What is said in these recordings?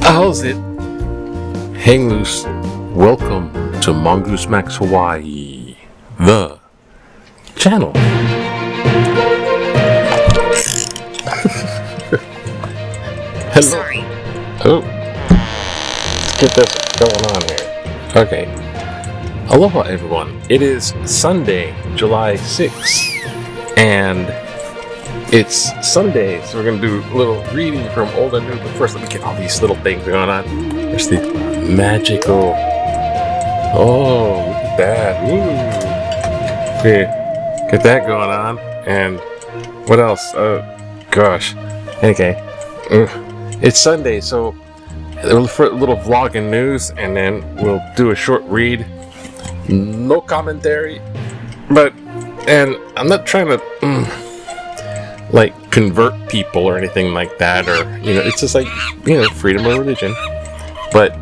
How's it? Hang loose. Welcome to Mongoose Max Hawaii, the channel. Hello. Sorry. Oh, let's get this going on here. Okay. Aloha, everyone. It is Sunday, July 6th, and it's Sunday, so we're going to do a little reading from Old and New, but first let me get all these little things going on. There's the magical, oh, look at that, ooh. Okay, get that going on, and what else? Gosh, okay, it's Sunday, so a little vlog and news, and then we'll do a short read, no commentary, and I'm not trying to, like convert people or anything like that, or it's just like freedom of religion. But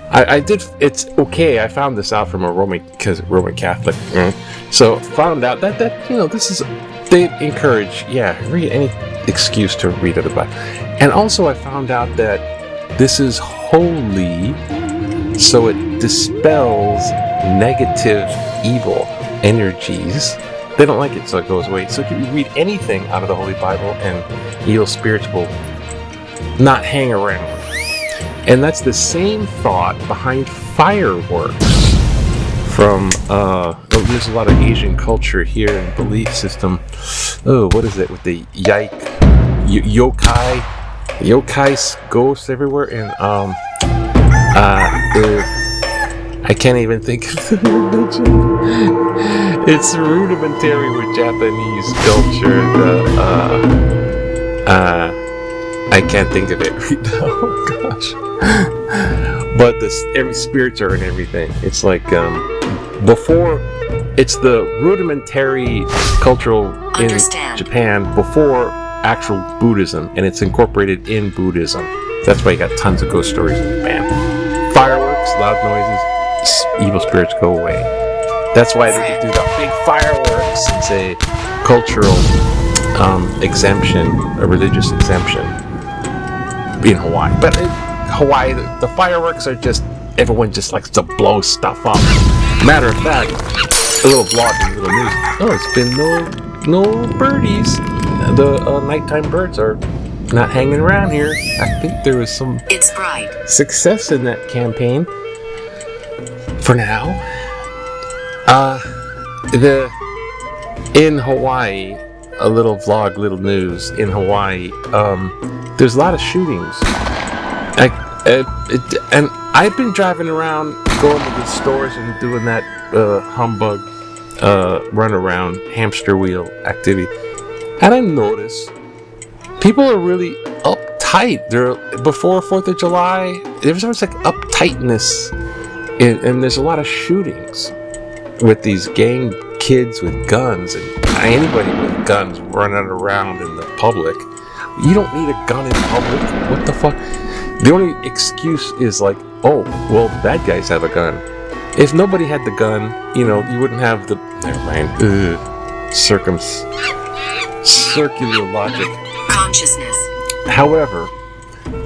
I did. It's okay. I found this out from a Roman Catholic, so found out that this is, they encourage read any excuse to read out of the Bible, and also I found out that this is holy, so it dispels negative, evil energies. They don't like it, so it goes away. So if you read anything out of the Holy Bible, and evil spirits will not hang around. And that's the same thought behind fireworks. From there's a lot of Asian culture here and belief system. Oh, what is it with the yokai ghosts everywhere, and I can't even think of the religion. It's rudimentary with Japanese culture. I can't think of it right now. Oh, gosh. But every spirits are in everything. It's like before. It's the rudimentary cultural in Japan before actual Buddhism, and it's incorporated in Buddhism. That's why you got tons of ghost stories in Japan. Fireworks, loud noises, evil spirits go away. That's why they do the big fireworks. It's a cultural exemption, a religious exemption in Hawaii. But in Hawaii, the fireworks are just, everyone just likes to blow stuff up. Matter of fact, a little vlog and a little news. Oh, it's been no birdies. The nighttime birds are not hanging around here. I think there was some success in that campaign. For now, in Hawaii, a little vlog, little news in Hawaii. There's a lot of shootings. And I've been driving around, going to the stores and doing that humbug run around hamster wheel activity, and I noticed people are really uptight. Before 4th of July, there was always like uptightness. And there's a lot of shootings with these gang kids with guns, and anybody with guns running around in the public. You don't need a gun in public. What the fuck? The only excuse is like, oh, well, the bad guys have a gun. If nobody had the gun, you wouldn't have the... Never mind. Circular logic. Consciousness. However,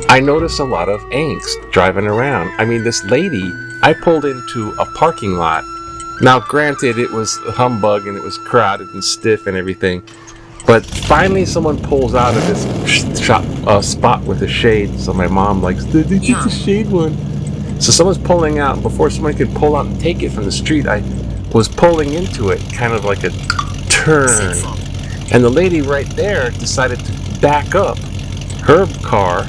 I notice a lot of angst driving around. I mean, this lady... I pulled into a parking lot. Now, granted, it was a humbug and it was crowded and stiff and everything, but finally someone pulls out of this spot with a shade. So my mom likes, did you get the shade one? So someone's pulling out. Before someone could pull out and take it from the street, I was pulling into it, kind of like a turn. And the lady right there decided to back up her car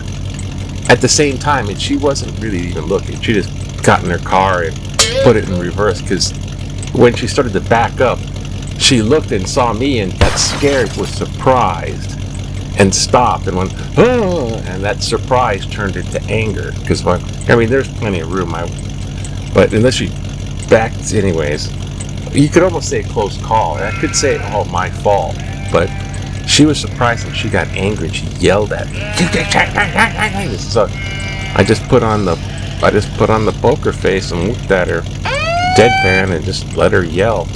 at the same time, and she wasn't really even looking. She just got in her car and put it in reverse, because when she started to back up, she looked and saw me and got scared, was surprised, and stopped and went, oh, and that surprise turned into anger. Because, there's plenty of room, but unless she backed anyways, you could almost say a close call. And I could say, oh, my fault. But she was surprised and she got angry and she yelled at me. So I just put on the poker face and looked at her deadpan and just let her yell.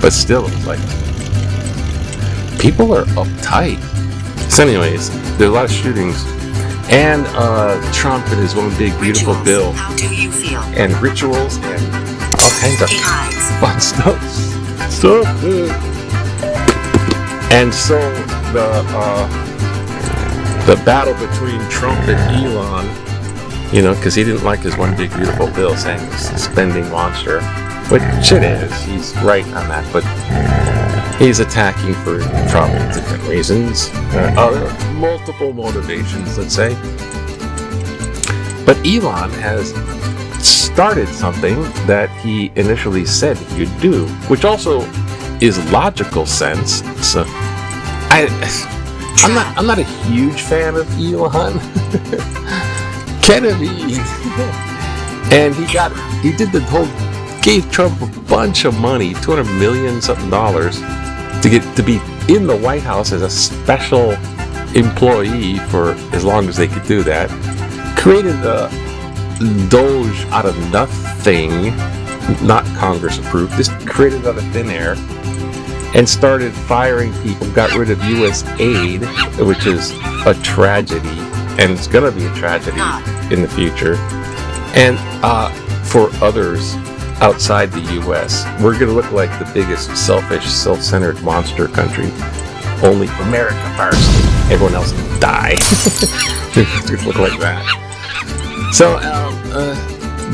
But still, it was like, people are uptight. So anyways, there's a lot of shootings. And Trump and his one big beautiful bill. How do you feel? And rituals and all kinds of fun stuff. So good. And so the battle between Trump and Elon, because he didn't like his one big beautiful bill, saying it's a spending monster, which it is. He's right on that, but he's attacking for probably different reasons, multiple motivations, let's say. But Elon has started something that he initially said he would do, which also is logical sense. So I'm not a huge fan of Elon. Kennedy, and he did the whole, gave Trump a bunch of money, $200 million something to be in the White House as a special employee for as long as they could do that. Created a Doge out of nothing, not Congress approved, just created out of thin air, and started firing people, got rid of U.S. aid, which is a tragedy, and it's going to be a tragedy in the future. And for others outside the U.S., we're going to look like the biggest selfish, self-centered monster country. Only America first. Everyone else will die. It's going to look like that. So,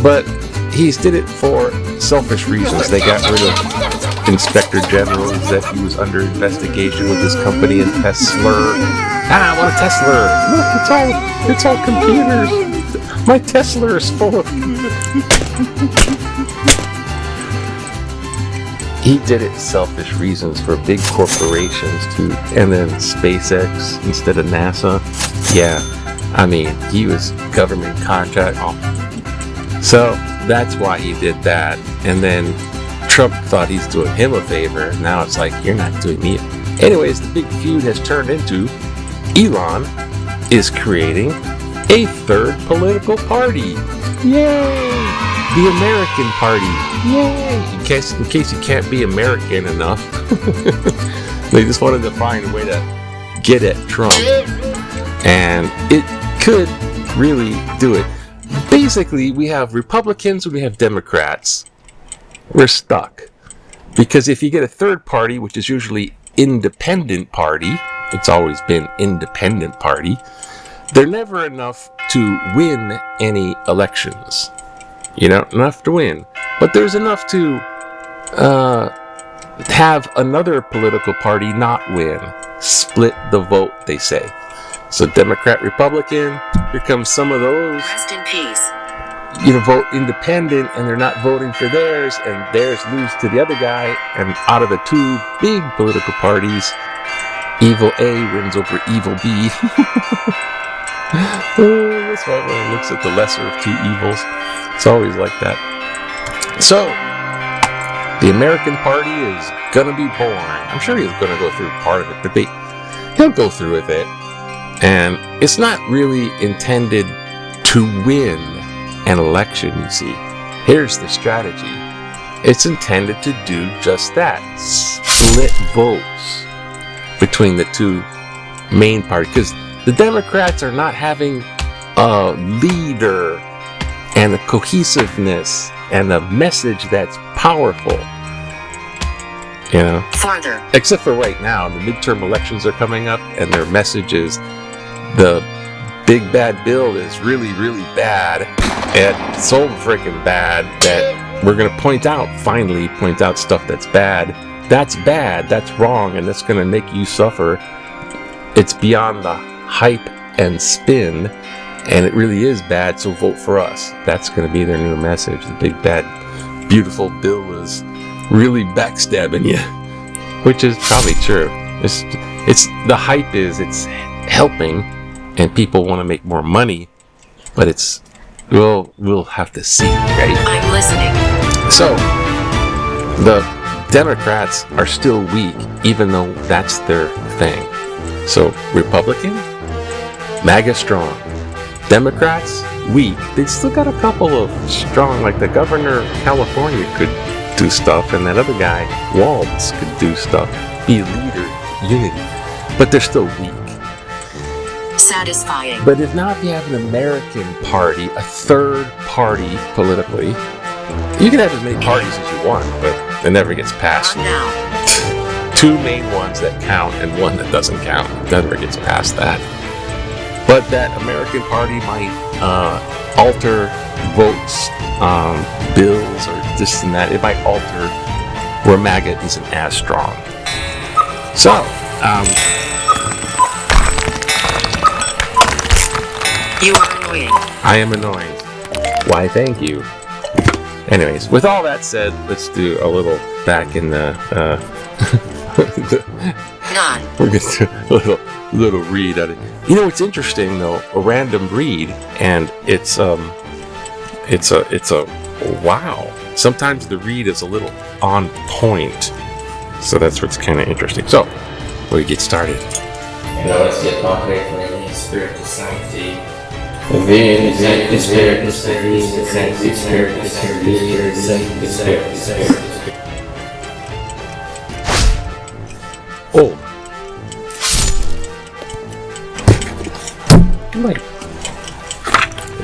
but he's did it for selfish reasons. They got rid of inspector generals that he was under investigation with his company and Tesla. What a Tesla! Look, it's all computers. My Tesla is full of. He did it selfish reasons for big corporations too, and then SpaceX instead of NASA. Yeah, he was government contract. So that's why he did that. And then Trump thought he's doing him a favor. Now it's like, you're not doing me. Anyways, the big feud has turned into Elon is creating a third political party. Yay! The American Party. Yay! In case you can't be American enough, they just wanted to find a way to get at Trump, and it could really do it. Basically, we have Republicans and we have Democrats. We're stuck because if you get a third party, which is usually independent party, it's always been independent party. They're never enough to win any elections. Enough to win. But there's enough to have another political party not win. Split the vote, they say. So Democrat, Republican, here comes some of those. Rest in peace. Vote independent and they're not voting for theirs, and theirs lose to the other guy, and out of the two big political parties, evil A wins over evil B. That's why everyone looks at the lesser of two evils. It's always like that. So, the American Party is gonna be born. I'm sure he's gonna go through part of it, but he'll go through with it. And it's not really intended to win an election, you see. Here's the strategy. It's intended to do just that. Split votes between the two main parties. Because the Democrats are not having a leader and a cohesiveness and a message that's powerful. Farther. Except for right now, the midterm elections are coming up, and their message is the big bad bill is really, really bad, and so freaking bad that we're going to finally point out stuff that's bad, that's wrong, and that's going to make you suffer. It's beyond the hype and spin, and it really is bad, so vote for us. That's going to be their new message. The big bad beautiful bill is really backstabbing you, which is probably true. It's the hype is it's helping, and people want to make more money, but we'll have to see, right? I'm listening. So the Democrats are still weak, even though that's their thing. So Republican, MAGA strong. Democrats weak. They still got a couple of strong, like the governor of California could do stuff, and that other guy Waltz could do stuff, be a leader, unity, but they're still weak. Satisfying. But if you have an American party, a third party politically, you can have as many parties as you want, but it never gets passed. Not now. Two main ones that count and one that doesn't count. It never gets past that. But that American party might alter votes, bills, or this and that. It might alter where MAGA isn't as strong. So, you are annoying. I am annoying. Why, thank you. Anyways, with all that said, let's do a little back in the we're gonna do a little read at it. You know, it's interesting though, a random read, and it's a wow. Sometimes the read is a little on point, so that's what's kind of interesting. So, we get started. Now let's get popular for the spirit to sanctity. The spirit is the sanctity, spirit is the spirit. Oh. Light.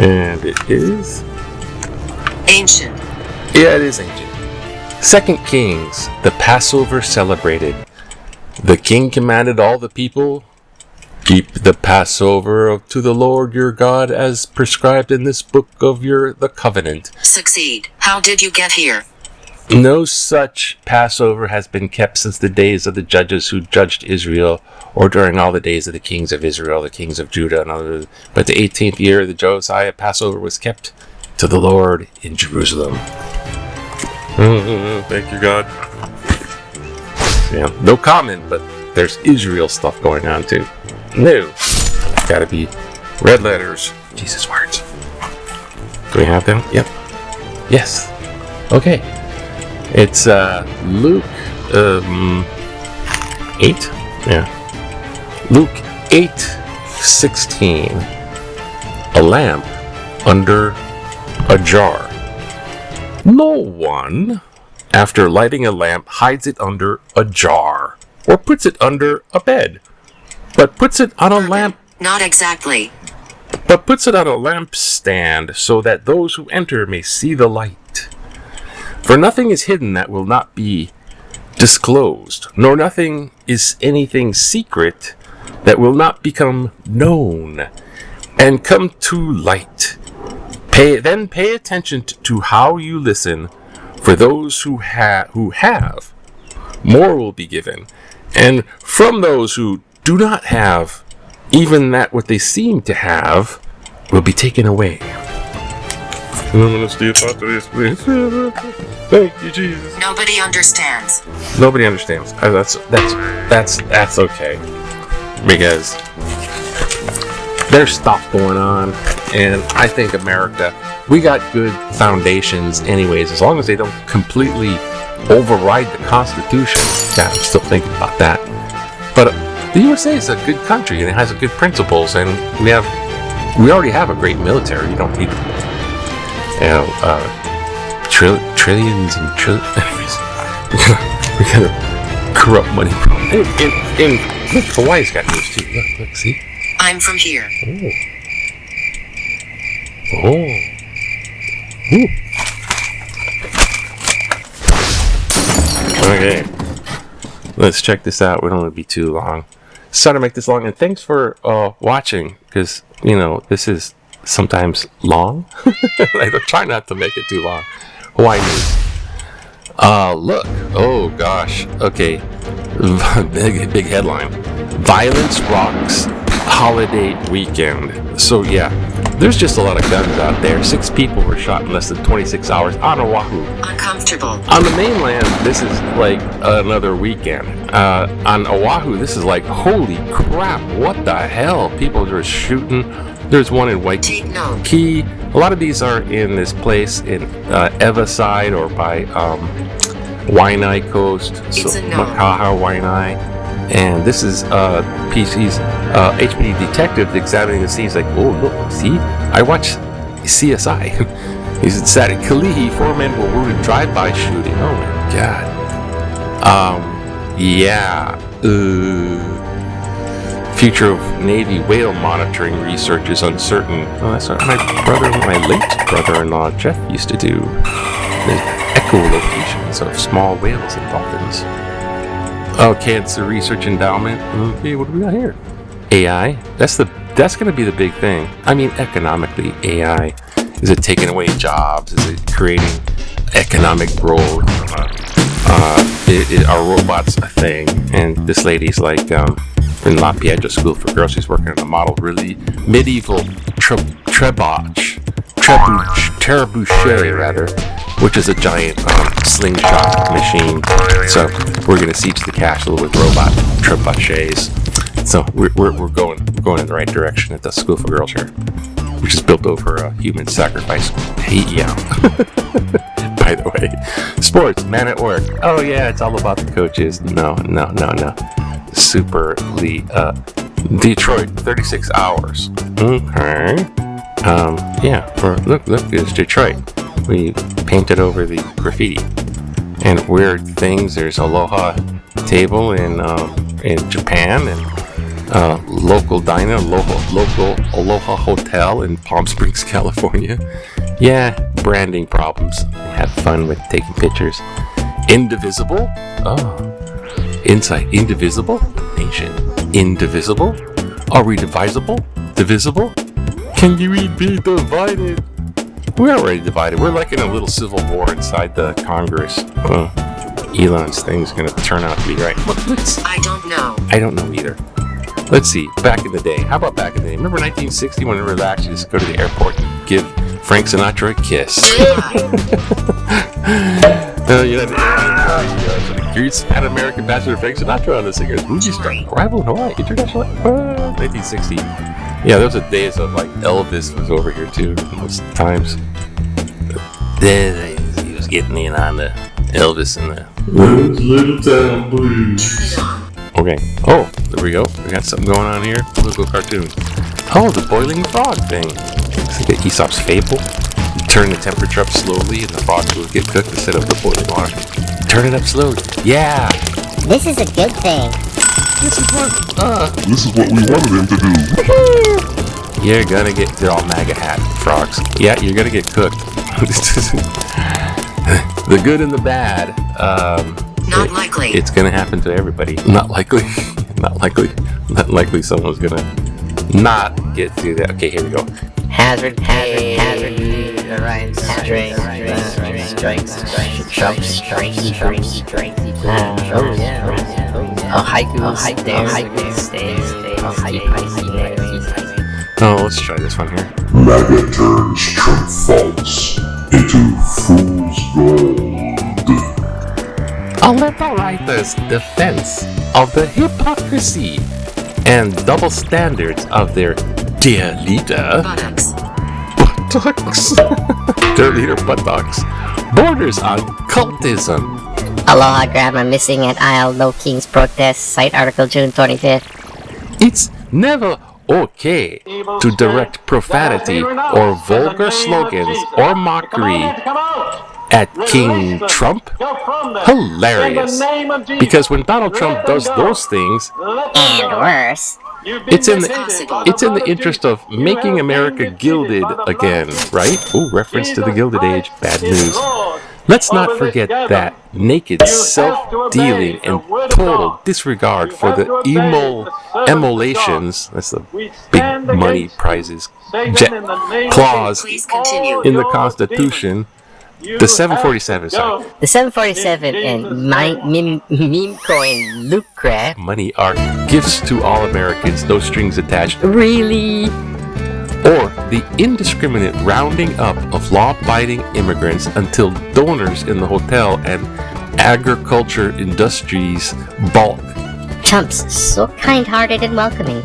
And it is Ancient. Yeah, it is ancient. 2 Kings, the Passover celebrated. The king commanded all the people, keep the Passover to the Lord your God as prescribed in this book of the covenant. Succeed. How did you get here? No such Passover has been kept since the days of the judges who judged Israel, or during all the days of the kings of Israel, the kings of Judah, and others. But the 18th year of the Josiah Passover was kept to the Lord in Jerusalem. Thank you, God. Yeah, no comment, but there's Israel stuff going on too. No, gotta be red letters, Jesus words. Do we have them? Yep. Yes. Okay. It's Luke 8. Yeah. Luke 8:16. A lamp under a jar. No one, after lighting a lamp, hides it under a jar or puts it under a bed, but puts it on a lamp. Not exactly. But puts it on a lampstand so that those who enter may see the light. For nothing is hidden that will not be disclosed, nor nothing is anything secret that will not become known and come to light. Then pay attention to how you listen, for those who have, more will be given, and from those who do not have, even that what they seem to have will be taken away. Thank you, Jesus. Nobody understands. Nobody understands. That's okay, because there's stuff going on, and I think America, we got good foundations anyways, as long as they don't completely override the Constitution. Yeah, I'm still thinking about that. But the USA is a good country, and it has good principles, and we already have a great military. You don't need, trillions and trillions. Anyways, we got a corrupt money problem. And look, Hawaii's got news too. Look, see? I'm from here. Oh. Ooh. Okay. Let's check this out. We don't want to be too long. Sorry to make this long, and thanks for watching, because, this is sometimes long. I try not to make it too long. Hawaii news. Look. Oh, gosh. Okay. Big headline. Violence rocks holiday weekend. So, yeah. There's just a lot of guns out there. 6 people were shot in less than 26 hours on Oahu. Uncomfortable. On the mainland, this is like another weekend. On Oahu, this is like, holy crap, what the hell? People are shooting. There's one in Take note. Waikiki. A lot of these are in this place in Ewa side or by Waianae Coast, It's so a no. Makaha, Waianae. And this is PC's HPD detective examining the scene. He's like, oh, look, see? I watched CSI. He said at Kalihi, 4 men were wounded drive-by shooting. Oh my god. Yeah. Future of Navy whale monitoring research is uncertain. Oh, that's what my late brother-in-law Jeff used to do. The echolocations of small whales and dolphins. Oh, cancer research endowment. Okay, what do we got here? AI. That's going to be the big thing. I mean, economically, AI. Is it taking away jobs? Is it creating economic growth? Are robots a thing? And this lady's like in La Piedra School for Girls. She's working on a model really medieval trebuchet rather, which is a giant slingshot machine. So we're going to siege the castle with robot trebuchets. So we're going in the right direction at the School for Girls here, which is built over a human sacrifice. Hey, yeah. By the way, sports, man at work. Oh yeah, it's all about the coaches. No. Super Lee, Detroit, 36 hours. Okay. Yeah. Look, it's Detroit. We painted over the graffiti and weird things. There's Aloha table in Japan and local diner, local Aloha hotel in Palm Springs, California. Yeah, branding problems. Have fun with taking pictures. Indivisible? Oh. Insight. Indivisible? Nation. Indivisible? Are we divisible? Divisible? Can you be divided? We're already divided. We're like in a little civil war inside the Congress. Elon's thing's gonna turn out to be right. I don't know. I don't know either. Let's see. Back in the day. How about back in the day? Remember 1960 when we were actually just go to the airport and give Frank Sinatra a kiss? Greets Pan American Ambassador Frank Sinatra on the singer's movie star. Arrival in Hawaii. International. 1960. Yeah, there was a days of like Elvis was over here too. Most times. He was getting in on the Elvis and the Little Town Blues. Okay. Oh, there we go. We got something going on here. Political cartoon. Oh, the boiling frog thing. It's like an Aesop's fable. You turn the temperature up slowly and the frog will get cooked instead of the boiling water. Turn it up slowly. Yeah. This is a good thing. This is what we wanted him to do. You're gonna get. They're all MAGA hat frogs. Yeah, you're gonna get cooked. The good and the bad. Not likely. It's gonna happen to everybody. Not likely. Not likely someone's gonna not get through that. Okay, here we go. Hazard pay. Orion strength. Trumps. Oh yeah. Oh haiku. Oh, let's try this one here. MAGA turns Trump false into fool's gold. A liberal writer's defense of the hypocrisy and double standards of their dear leader. Buttocks. Their leader buttocks borders on cultism. Aloha grandma missing at Isle No King's protest. Site article June 25th. It's never okay to direct profanity or vulgar slogans or mockery at King Trump. Hilarious. Because when Donald Trump does those things, And worse. it's in the interest of making America gilded again, right? Oh, reference to the Gilded Age. Bad news. Let's not forget that naked self-dealing and total disregard for the emulations, that's the big money prizes, clause Please continue. in the Constitution, the 747, sorry, The 747 and meme coin Lucre. money are gifts to all Americans, no strings attached. Really? Or the indiscriminate rounding up of law-abiding immigrants until donors in the hotel and agriculture industries bulk. Chumps, so kind-hearted and welcoming.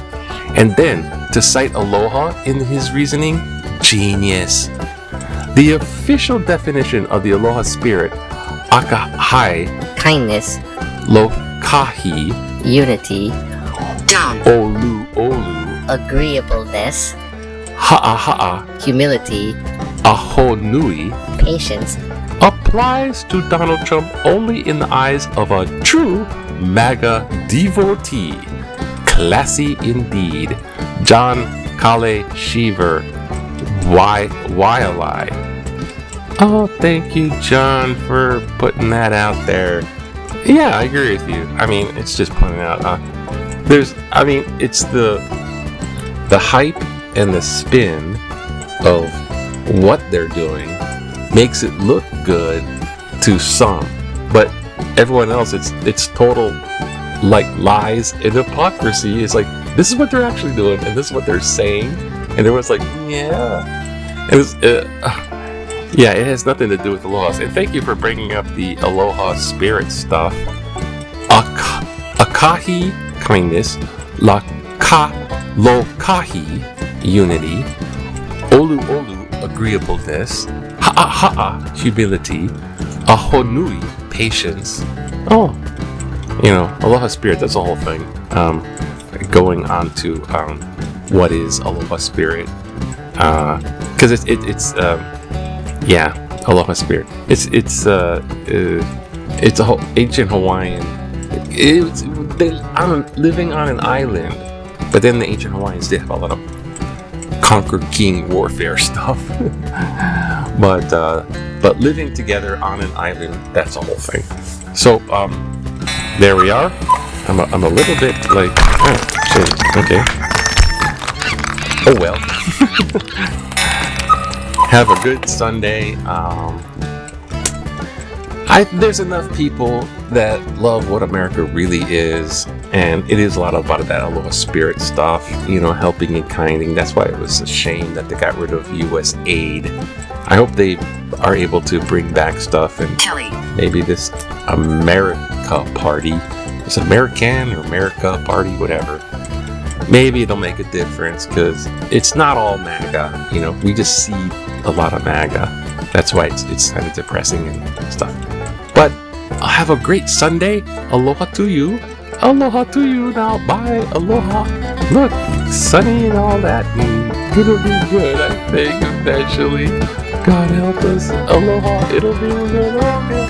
And then, to cite Aloha in his reasoning, genius. The official definition of the Aloha Spirit, akahai, Kindness, lokahi, unity, Down. olu olu, agreeableness, ha'a ha'a, humility, aho nui, patience, applies to Donald Trump only in the eyes of a true MAGA devotee. Classy indeed. John Kale Shiver. Why? Oh, thank you, John, for putting that out there. Yeah, I agree with you. I mean, it's just pointing out. It's the hype and the spin of what they're doing makes it look good to some, but everyone else, it's total like lies and hypocrisy. It's like, this is what they're actually doing, and this is what they're saying, and everyone's like, yeah. And yeah, it has nothing to do with Aloha. And thank you for bringing up the Aloha Spirit stuff. Akahi, kindness. Lokahi, unity. Olu olu, agreeableness. Ha'a ha'a, humility. Ahonui, patience. Oh, Aloha Spirit, that's the whole thing. Going on to what is Aloha Spirit. Because it's Aloha Spirit. It's a whole ancient Hawaiian. Living on an island, but then the ancient Hawaiians did have a lot of conquer king warfare stuff. but living together on an island, that's a whole thing. So there we are. I'm a little bit like, oh shit, okay. Oh well. Have a good Sunday. There's enough people that love what America really is, and it is a lot about that Aloha Spirit stuff, helping and kinding. That's why it was a shame that they got rid of U.S. aid. I hope they are able to bring back stuff, and Kelly. maybe this America Party, it's American or America Party, whatever. Maybe it'll make a difference, because it's not all MAGA. We just see a lot of MAGA. That's why it's kind of depressing and stuff. But have a great Sunday. Aloha to you. Aloha to you now. Bye. Aloha. Look, sunny and all that. It'll be good, I think, eventually. God help us. Aloha. It'll be good. Okay.